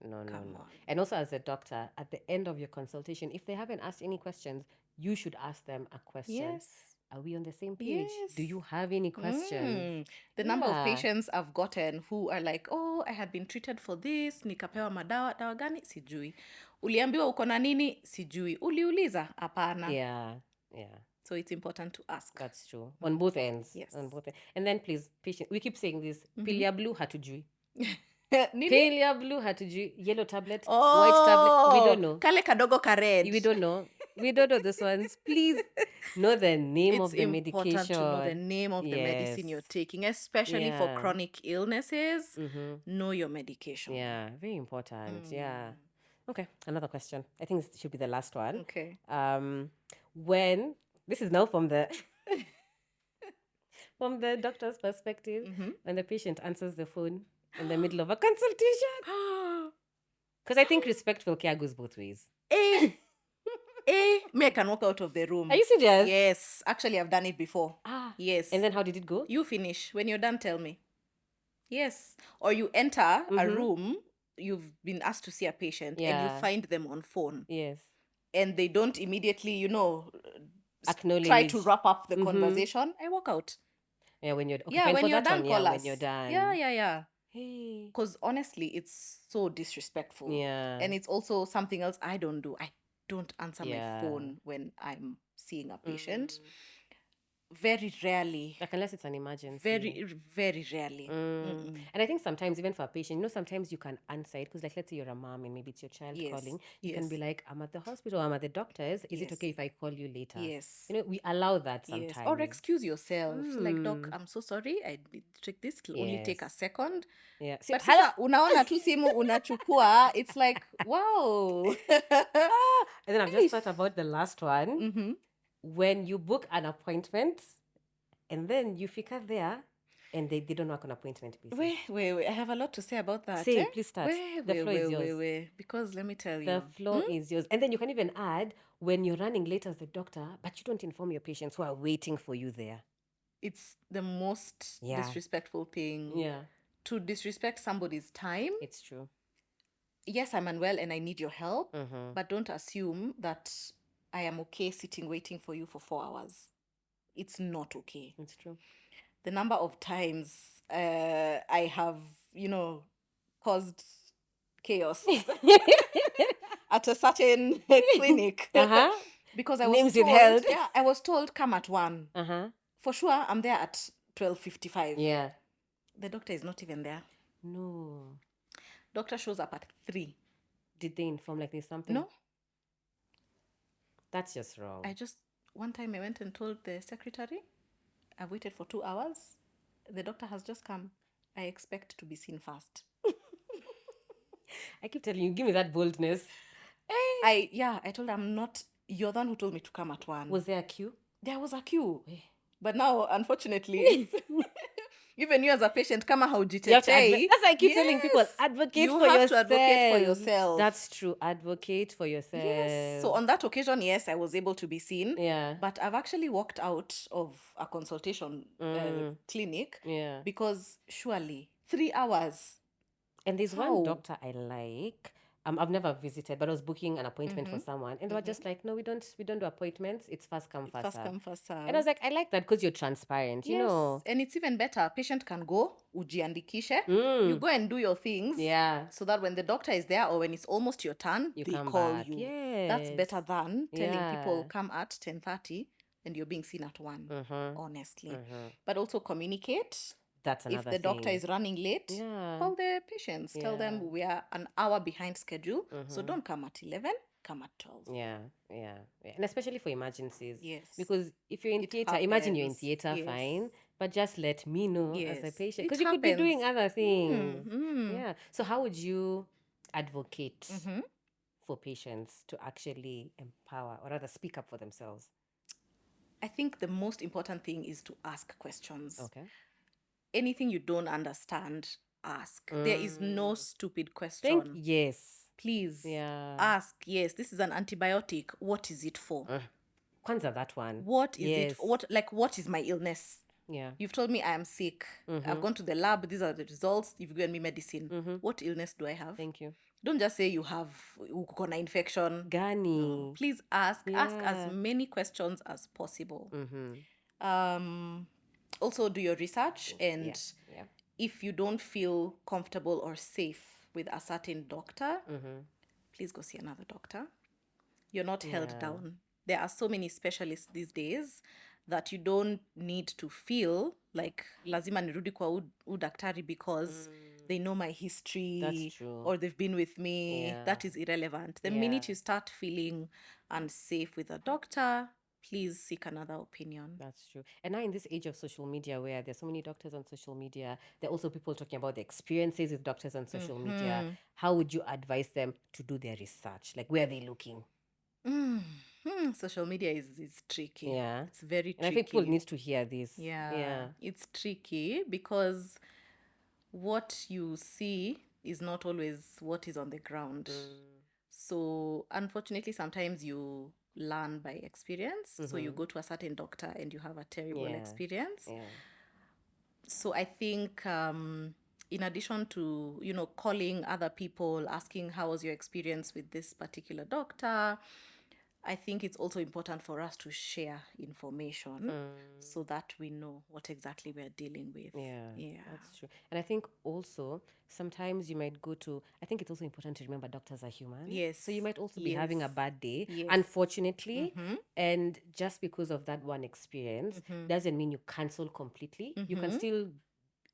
A: Come on. And also, as a doctor, at the end of your consultation, if they haven't asked any questions, you should ask them a question.
B: Yes.
A: Are we on the same page? Do
B: Yes.
A: you have any questions?
B: The number of
A: Yeah.
B: patients I've gotten who are like, oh, I had been treated for this, nikapewa madawa, dawa gani? Sijui. Uliambiwa uko na nini? Sijui. Uliuliza? Hapana.
A: Yeah. Yeah.
B: So it's important to ask.
A: That's true. On both ends.
B: Yes.
A: On both ends. And then please, patient. We keep saying this. Pilia blue hatujui.
B: Nini?
A: Pilia blue hatujui. Yellow tablet. White tablet. We don't know.
B: Kale kadogo ka red.
A: We don't know. We don't know those ones. Please know the name
B: It's
A: of the
B: important
A: medication.
B: to know the name of the medicine you're taking, especially for
A: Yeah.
B: chronic illnesses. Know your medication.
A: Yeah, very important. Yeah. Okay, another question. I think this should be the last one.
B: Okay.
A: When this is now from the from the doctor's perspective, when the patient answers the phone in the middle of a consultation, because I think respectful care goes both ways.
B: Me, I can walk out of the room.
A: Are you serious?
B: Yes. Actually, I've done it before. Yes.
A: And then how did it go?
B: You finish. When you're done, tell me. Yes. Or you enter a room, you've been asked to see a patient, and you find them on phone.
A: Yes.
B: And they don't immediately,
A: Acknowledge.
B: try to wrap up the conversation. I walk out.
A: Yeah, when you're
B: when you're done, call us.
A: when you're done.
B: Yeah.
A: Hey.
B: Because honestly, it's so disrespectful.
A: Yeah.
B: And it's also something else I don't do. I don't answer my phone when I'm seeing a patient. Very rarely.
A: Like unless it's an emergency.
B: Very, very rarely.
A: And I think sometimes even for a patient, sometimes you can answer it because, like, let's say you're a mom and maybe it's your child calling. You can be like, I'm at the hospital, I'm at the doctor's. Is it okay if I call you later?
B: Yes.
A: We allow that sometimes.
B: Yes. Or excuse yourself. Like, doc, I'm so sorry. I did check this. It'll only take a second.
A: Yeah.
B: But sasa, unaona tu simu unachukua. It's like, wow.
A: And then I've just thought about the last one. When you book an appointment and then you fika there and they don't work on appointment basis.
B: Wait. I have a lot to say about that.
A: Say, please start. The floor is yours.
B: Wait. Because let me tell you.
A: The floor is yours. And then you can even add when you're running late as the doctor, but you don't inform your patients who are waiting for you there.
B: It's the most disrespectful thing.
A: Yeah.
B: To disrespect somebody's time.
A: It's true.
B: Yes, I'm unwell and I need your help, but don't assume that I am okay sitting waiting for you for 4 hours. It's not okay.
A: It's true.
B: The number of times I have, caused chaos at a certain clinic because I was
A: Names
B: told,
A: withheld.
B: Yeah, I was told come at 1. For sure, I'm there at 12:55.
A: Yeah.
B: The doctor is not even there.
A: No.
B: Doctor shows up at 3.
A: Did they inform like there's something?
B: No.
A: That's just wrong.
B: One time I went and told the secretary, I've waited for 2 hours. The doctor has just come. I expect to be seen first.
A: I keep telling you, give me that boldness.
B: I told her I'm not, you're the one who told me to come at 1.
A: Was there a queue?
B: There was a queue. But now, unfortunately, even you as a patient, kama haujitetei.
A: That's why I keep telling people, advocate for yourself.
B: You have to advocate for yourself.
A: That's true. Advocate for yourself.
B: Yes. So on that occasion, yes, I was able to be seen.
A: Yeah.
B: But I've actually walked out of a consultation clinic.
A: Yeah.
B: Because surely 3 hours.
A: And there's one doctor I like. I've never visited, but I was booking an appointment for someone, and they were just like, "No, we don't do appointments. It's first come, first serve."
B: First come, first serve.
A: And I was like, I like that because you're transparent, you know.
B: And it's even better. Patient can go, ujiandikishe. You go and do your things.
A: Yeah.
B: So that when the doctor is there or when it's almost your turn, they call
A: back.
B: you.
A: Yes.
B: That's better than telling people come at 10:30 and you're being seen at 1. Honestly. But also communicate.
A: That's another
B: If the doctor is running late, call the patients. Tell them we are an hour behind schedule. So don't come at 11, come at 12.
A: Yeah. And especially for emergencies.
B: Yes.
A: Because if you're in theater, imagine you're in theater, fine. But just let me know as a patient. Because you could be doing other things. Yeah. So how would you advocate for patients to actually empower or rather speak up for themselves?
B: I think the most important thing is to ask questions.
A: Okay.
B: Anything you don't understand, ask. There is no stupid question.
A: Yes.
B: Please ask. Yes, this is an antibiotic. What is it for?
A: Kwanza, that one.
B: What is it for? What is my illness?
A: Yeah.
B: You've told me I am sick. I've gone to the lab. These are the results. You've given me medicine. What illness do I have?
A: Thank you.
B: Don't just say you have ukona infection.
A: Gani.
B: Please ask. Ask as many questions as possible. Um, Also, do your research,
A: Yeah.
B: and
A: Yeah.
B: if you don't feel comfortable or safe with a certain doctor, please go see another doctor. You're not held
A: Yeah.
B: down. There are so many specialists these days that you don't need to feel like lazima nirudi kwa u daktari because they know my
A: That's
B: history
A: true.
B: or they've been with me.
A: Yeah.
B: That is irrelevant. The
A: Yeah.
B: minute you start feeling unsafe with a doctor, please seek another opinion.
A: That's true. And now in this age of social media where there's so many doctors on social media, there are also people talking about the experiences with doctors on social media. How would you advise them to do their research? Like where are they looking?
B: Social media is tricky.
A: Yeah.
B: It's very
A: And I think people
B: tricky.
A: need to hear this.
B: Yeah, it's tricky because what you see is not always what is on the ground. So, unfortunately, sometimes you learn by experience. So, you go to a certain doctor and you have a terrible
A: Yeah.
B: experience.
A: Yeah.
B: So, I think in addition to, calling other people, asking how was your experience with this particular doctor, I think it's also important for us to share information so that we know what exactly we're dealing with.
A: Yeah, that's true. And I think also sometimes you might go to, I think it's also important to remember doctors are human.
B: Yes.
A: So you might also be having a
B: Yes.
A: bad day,
B: Yes.
A: unfortunately. And just because of that one experience doesn't mean you cancel completely. You can still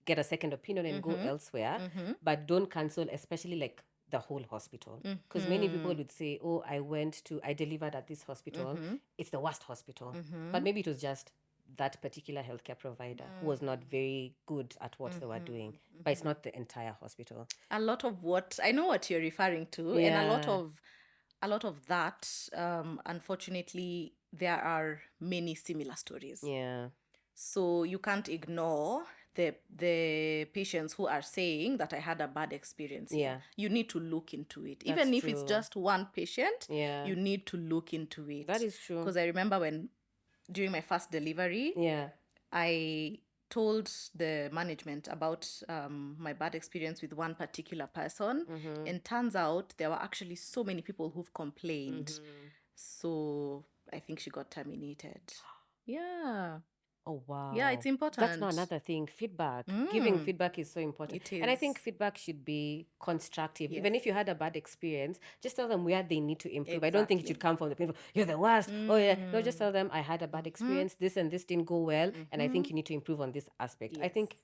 A: get a second opinion and go elsewhere, but don't cancel, especially like the whole hospital. Because many people would say, oh, I delivered at this hospital. It's the worst hospital. But maybe it was just that particular healthcare provider who was not very good at what they were doing, but it's not the entire hospital.
B: A lot of what I know what you're referring to, and a lot of that, unfortunately, there are many similar stories.
A: Yeah.
B: So you can't ignore the patients who are saying that I had a bad experience here.
A: Yeah.
B: You need to look into it.
A: That's
B: Even if it's
A: true.
B: just one patient,
A: Yeah.
B: you need to look into it.
A: That is true.
B: Because I remember during my first delivery,
A: Yeah.
B: I told the management about my bad experience with one particular person, and turns out there were actually so many people who've complained. So I think she got terminated. Yeah.
A: Oh, wow.
B: Yeah, it's
A: That's now
B: important.
A: another thing. Feedback. Giving feedback is so important.
B: It
A: And I
B: is.
A: think feedback should be constructive.
B: Yes.
A: Even if you had a bad experience, just tell them where they need to improve. I don't think it should
B: Exactly.
A: come from the people, you're the worst. Oh, yeah. No, just tell them, I had a bad experience. This and this didn't go well. And I think you need to improve on this aspect. I
B: Yes.
A: think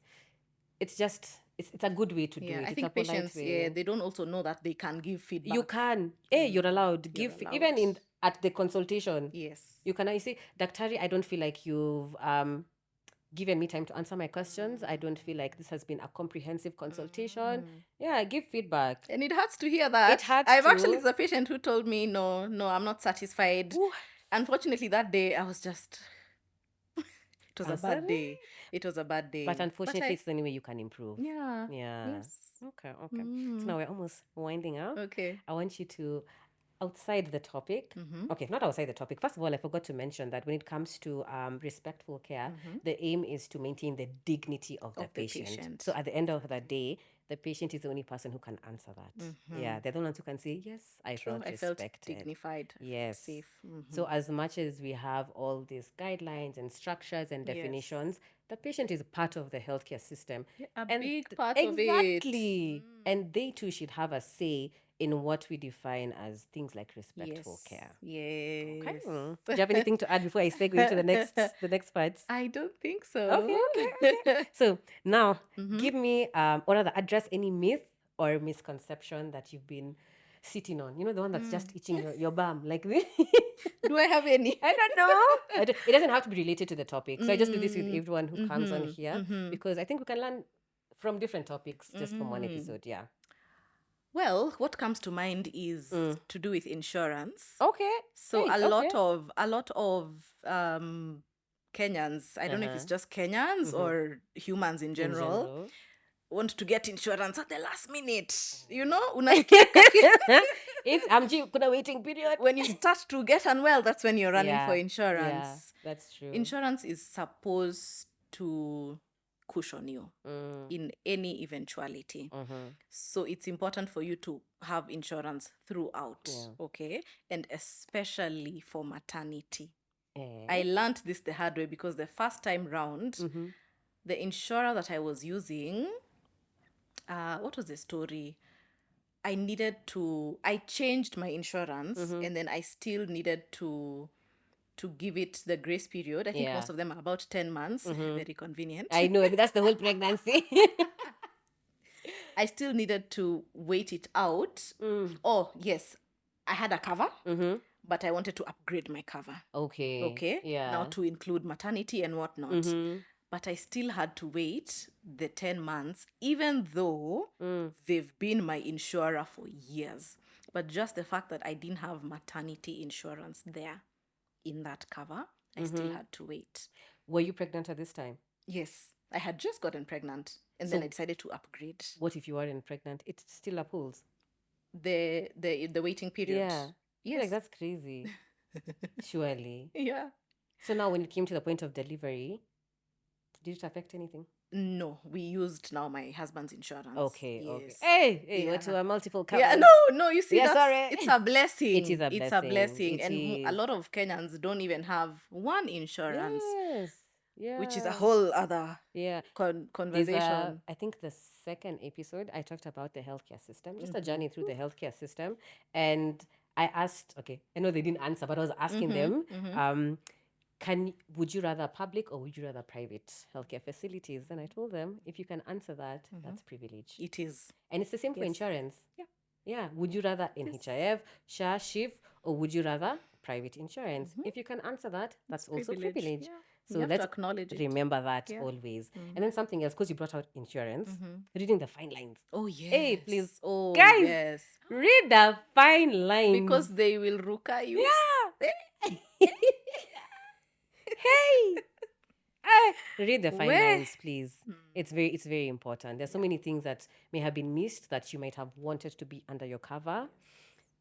A: it's just, it's a good way to do
B: Yeah,
A: it.
B: I
A: It's a
B: think
A: polite
B: patients,
A: way.
B: they don't also know that they can give feedback.
A: You can. Hey, you're allowed.
B: You're
A: Give,
B: allowed.
A: even in at the consultation.
B: Yes.
A: You can. You say, Daktari, I don't feel like you've given me time to answer my questions. I don't feel like this has been a comprehensive consultation. Yeah, give feedback.
B: And it hurts to hear that.
A: It hurts
B: Actually,
A: to.
B: it's a patient who told me, no, I'm not satisfied.
A: Ooh.
B: Unfortunately, that day I was just, it was a bad
A: Personally?
B: day. It was a bad day.
A: But unfortunately, it's the only way you can improve.
B: Yeah.
A: Yeah.
B: Yes.
A: Okay. So now we're almost winding up.
B: Okay.
A: I want you to, outside the topic, okay, not outside the topic. First of all, I forgot to mention that when it comes to respectful care, the aim is to maintain the dignity of the patient. So at the end of the day, the patient is the only person who can answer that. Yeah, they're the ones who can say, yes, I felt respected.
B: Dignified.
A: Yes.
B: Safe.
A: So as much as we have all these guidelines and structures and definitions, the patient is part of the healthcare system.
B: A big part of it.
A: Exactly. And they too should have a say in what we define as things like respectful care.
B: Yes.
A: Okay. Do you have anything to add before I segue into the next parts?
B: I don't think so.
A: Okay. So now, give me or rather address any myth or misconception that you've been sitting on. You know, the one that's just itching your bum like this.
B: Do I have any?
A: I don't know. It doesn't have to be related to the topic. So I just do this with everyone who comes on here because I think we can learn from different topics just from one episode. Yeah.
B: Well, what comes to mind is to do with insurance.
A: Okay.
B: So a lot of Kenyans, I don't know if it's just Kenyans or humans in general, want to get insurance at the last minute. You know,
A: kuna waiting period.
B: When you start to get unwell, that's when you're running for insurance.
A: Yeah, that's true.
B: Insurance is supposed to cushion you in any eventuality. So it's important for you to have insurance throughout, okay? And especially for maternity. I learned this the hard way because the first time round,
A: Mm-hmm.
B: the insurer that I was using, what was the story? I changed my insurance,
A: Mm-hmm.
B: and then I still needed to give it the grace period. I think
A: Yeah.
B: most of them are about 10 months.
A: Mm-hmm.
B: Very convenient.
A: I know. That's the whole pregnancy.
B: I still needed to wait it out.
A: Mm.
B: Oh, yes, I had a cover,
A: Mm-hmm.
B: but I wanted to upgrade my cover.
A: Okay.
B: Okay, now
A: Yeah.
B: to include maternity and whatnot.
A: Mm-hmm.
B: But I still had to wait the 10 months, even though
A: Mm.
B: they've been my insurer for years. But just the fact that I didn't have maternity insurance there in that cover, I still
A: Mm-hmm.
B: had to wait.
A: Were you pregnant at this time?
B: Yes, I had just gotten pregnant, and then I
A: So
B: decided to upgrade
A: what if you weren't pregnant? It still upholds.
B: the waiting period.
A: Yeah. I feel like
B: Yes.
A: that's crazy. Surely.
B: Yeah.
A: So now when it came to the point of delivery, did it affect anything?
B: No, we used now my husband's insurance.
A: Okay, okay.
B: Yes.
A: Hey,
B: Yeah.
A: what to multiple
B: Yeah,
A: covers?
B: no, you see,
A: Yeah,
B: that's
A: sorry.
B: it's a
A: It is
B: blessing.
A: a
B: It's a
A: blessing.
B: blessing.
A: It
B: And a
A: is.
B: lot of Kenyans don't even have one insurance,
A: Yes.
B: which is a
A: Yeah.
B: whole other
A: Yeah. There's
B: conversation.
A: I think the second episode, I talked about the healthcare system, just a
B: Mm-hmm.
A: journey through the healthcare system. And I asked, okay, I know they didn't answer, but I was asking
B: Mm-hmm.
A: them,
B: Mm-hmm.
A: would you rather public or would you rather private healthcare facilities? Then I told them, if you can answer that,
B: Mm-hmm.
A: that's privilege.
B: It is.
A: And it's the same for
B: Yes.
A: insurance.
B: Yeah.
A: Yeah. Would you rather
B: It is.
A: NHIF, SHA, SHIF, or would you rather private insurance?
B: Mm-hmm.
A: If you can answer that, that's
B: It's
A: also
B: privilege.
A: privilege.
B: Yeah.
A: So
B: You have to
A: let's
B: acknowledge it.
A: remember that
B: Yeah.
A: always.
B: Mm-hmm.
A: And then something else, because you brought out insurance,
B: Mm-hmm.
A: reading the fine lines.
B: Oh, yes.
A: Hey, please.
B: Oh,
A: Guys,
B: yes.
A: read the fine lines.
B: Because they will ruka you.
A: Yeah. Hey. Read the fine
B: Where?
A: lines, please. It's very important. There's so many things that may have been missed that you might have wanted to be under your cover.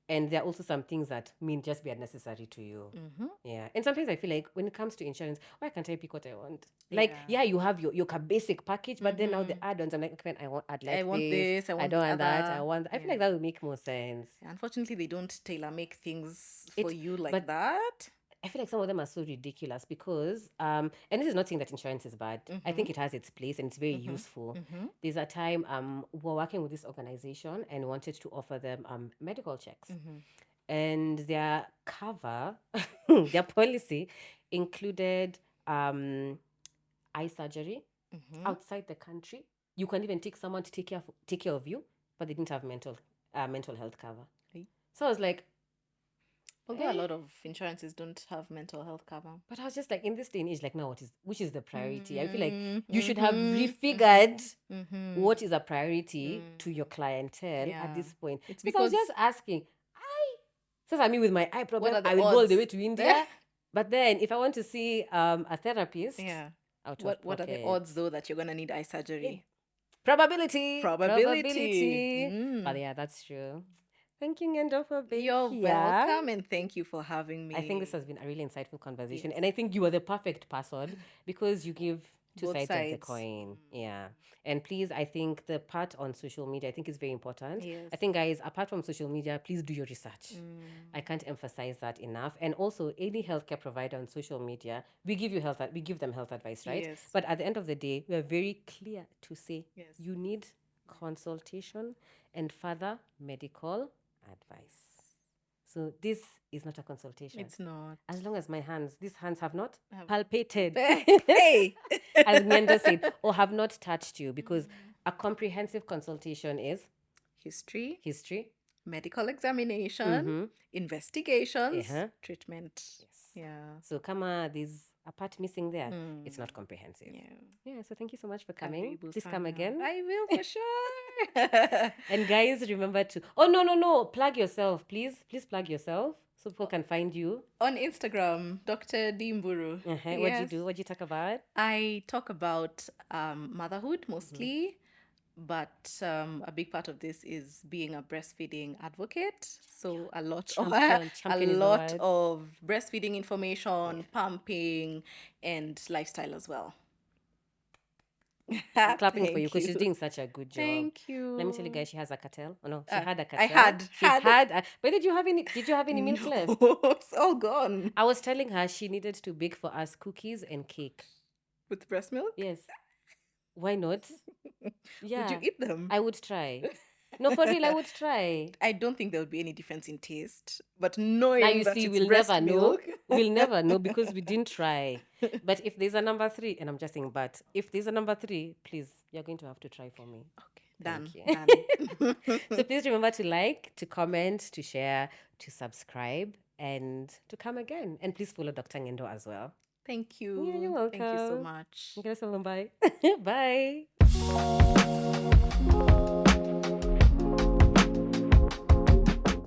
A: And there are also some things that may just be unnecessary to you.
B: Mm-hmm.
A: Yeah. And sometimes I feel like when it comes to insurance, why can't I pick what I want? Like,
B: Yeah.
A: you have your basic package, but then now the add-ons, I'm like, okay, I'd like
B: I want
A: this.
B: this, I
A: I
B: want
A: don't
B: the
A: want that.
B: other.
A: I want. I feel
B: Yeah.
A: like that would make more sense.
B: Unfortunately, they don't tailor make things for
A: It-
B: you like
A: but
B: that.
A: I feel like some of them are so ridiculous because, and this is not saying that insurance is bad. I think it has its place and it's very useful. There's a time we were working with this organization and wanted to offer them medical checks. And their cover, their policy included eye surgery outside the country. You can even take someone to take care of you, but they didn't have mental health cover.
B: Right.
A: So I was like,
B: Although a lot of insurances don't have mental health cover.
A: but I was just like, in this day and age, like now, which is the priority? I feel like you should have refigured what is a priority to your clientele at this point.
B: It's
A: Because I was
B: because
A: just asking, says I mean with my eye problem,
B: are the
A: I will go all the
B: odds?
A: way to India. But then if I want to see a therapist,
B: yeah.
A: out of
B: What are the
A: pocket.
B: odds though that you're gonna need eye surgery?
A: Probability.
B: Probability.
A: But yeah, that's true. Thank you, Ngendo, for being
B: You're
A: here.
B: welcome, and thank you for having me.
A: I think this has been a really insightful conversation. And I think you are the perfect person because you give two
B: Both
A: sides of the
B: sides.
A: coin. Yeah. And please, I think the part on social media, I think is very important.
B: Yes.
A: I think, guys, apart from social media, please do your research. I can't emphasize that enough. And also, any healthcare provider on social media, we give them health advice, right?
B: Yes.
A: But at the end of the day, we are very clear to say
B: Yes.
A: you need consultation and further medical advice. So this is not a consultation.
B: It's not.
A: As long as these hands have not palpated,
B: Hey.
A: as Ngendo said, or have not touched you, because a comprehensive consultation is
B: History,
A: medical
B: examination, investigations,
A: Uh-huh.
B: treatment.
A: Yes.
B: Yeah.
A: So there's a part missing there. It's not comprehensive. Yeah. So thank you so much for coming.
B: Karibu
A: Please come
B: sana.
A: again.
B: I will for sure.
A: And guys, remember to no, plug yourself, please. Please plug yourself so people can find you.
B: On Instagram, Dr. Dimburu.
A: Uh-huh. What do you do? What do you talk about?
B: I talk about motherhood mostly, but a big part of this is being a breastfeeding advocate. So a lot
A: Champion is the word.
B: of breastfeeding information, pumping, and lifestyle as well.
A: I'm clapping for you
B: Thank
A: because she's
B: you.
A: doing such a good job.
B: Thank
A: Let me tell you
B: you.
A: guys, she has a cartel. Oh no, she had a
B: I
A: cartel.
B: had
A: She had. But did you have any? Did you have any milk
B: no,
A: left?
B: it's all gone.
A: I was telling her she needed to bake for us cookies and cake.
B: With breast milk?
A: Yes. Why not?
B: Would you
A: Yeah,
B: eat them?
A: I would try. No, for real, I would try.
B: I don't think there'll be any difference in taste, but
A: Now
B: knowing
A: you
B: that
A: see,
B: it's
A: we'll
B: breast
A: never know.
B: milk.
A: We'll never know because we didn't try. But if there's a number three, and I'm just saying, but if there's a number three, please, you're going to have to try for me.
B: Okay,
A: Thank
B: done,
A: you.
B: done.
A: So please remember to like, to comment, to share, to subscribe, and to come again. And please follow Dr. Ngendo as well.
B: Thank
A: Yeah, you're
B: you. Thank you so
A: welcome.
B: much.
A: Okay, so bye. Bye.